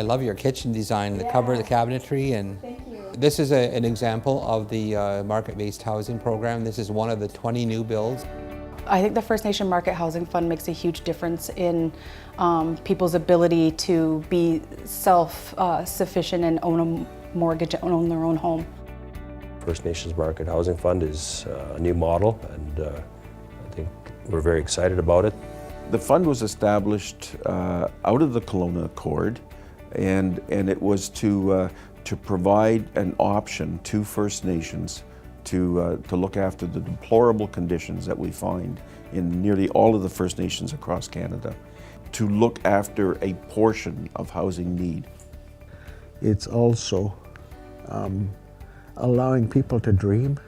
I love your kitchen design, the cover, the cabinetry, and Thank you. this is an example of the market-based housing program. This is one of the 20 new builds. I think the First Nation Market Housing Fund makes a huge difference in people's ability to be self-sufficient and own a mortgage and own their own home. First Nations Market Housing Fund is a new model, and I think we're very excited about it. The fund was established out of the Kelowna Accord, and it was to provide an option to First Nations to look after the deplorable conditions that we find in nearly all of the First Nations across Canada, to look after a portion of housing need. It's also allowing people to dream.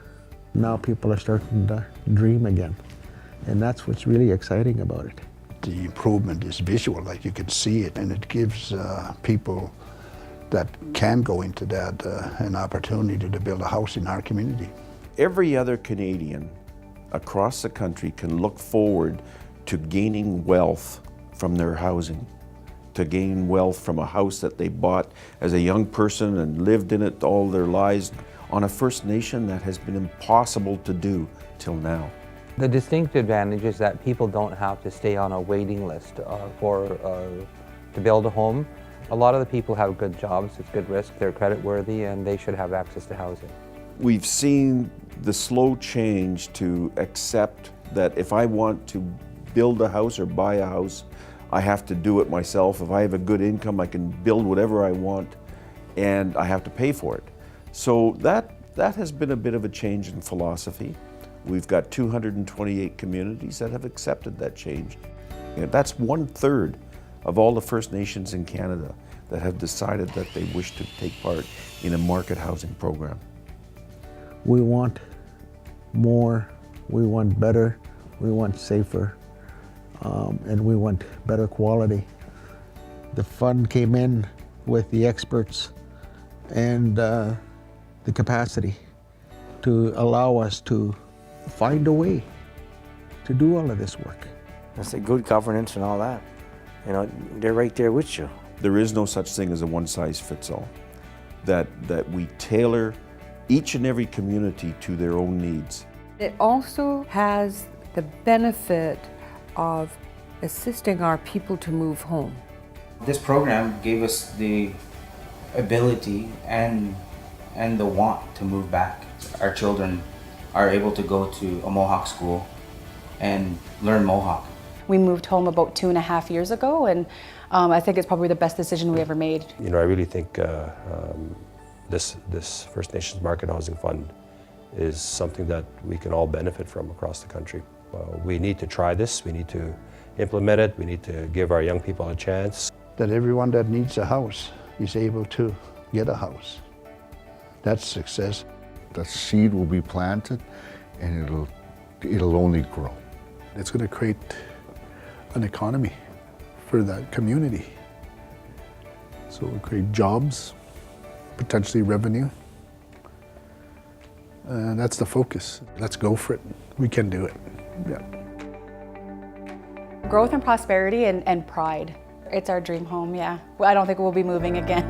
Now people are starting to dream again, and that's what's really exciting about it. The improvement is visual, like you can see it, and it gives people that can go into that an opportunity to build a house in our community. Every other Canadian across the country can look forward to gaining wealth from their housing, to gain wealth from a house that they bought as a young person and lived in it all their lives. On a First Nation, that has been impossible to do till now. The distinct advantage is that people don't have to stay on a waiting list to build a home. A lot of the people have good jobs, it's good risk, they're creditworthy, and they should have access to housing. We've seen the slow change to accept that if I want to build a house or buy a house, I have to do it myself. If I have a good income, I can build whatever I want, and I have to pay for it. So that has been a bit of a change in philosophy. We've got 228 communities that have accepted that change. That's 1/3 of all the First Nations in Canada that have decided that they wish to take part in a market housing program. We want more, we want better, we want safer, and we want better quality. The fund came in with the experts and the capacity to allow us to find a way to do all of this work. That's a good governance and all that. You know, they're right there with you. There is no such thing as a one-size-fits-all. That we tailor each and every community to their own needs. It also has the benefit of assisting our people to move home. This program gave us the ability and the want to move back. Our children are able to go to a Mohawk school and learn Mohawk. We moved home about 2.5 years ago, and I think it's probably the best decision we ever made. You know, I really think this First Nations Market Housing Fund is something that we can all benefit from across the country. We need to try this, we need to implement it, we need to give our young people a chance. That everyone that needs a house is able to get a house. That's success. The seed will be planted and it'll only grow. It's going to create an economy for that community. So it'll create jobs, potentially revenue. And that's the focus. Let's go for it. We can do it. Yeah. Growth and prosperity and pride. It's our dream home, yeah. I don't think we'll be moving again.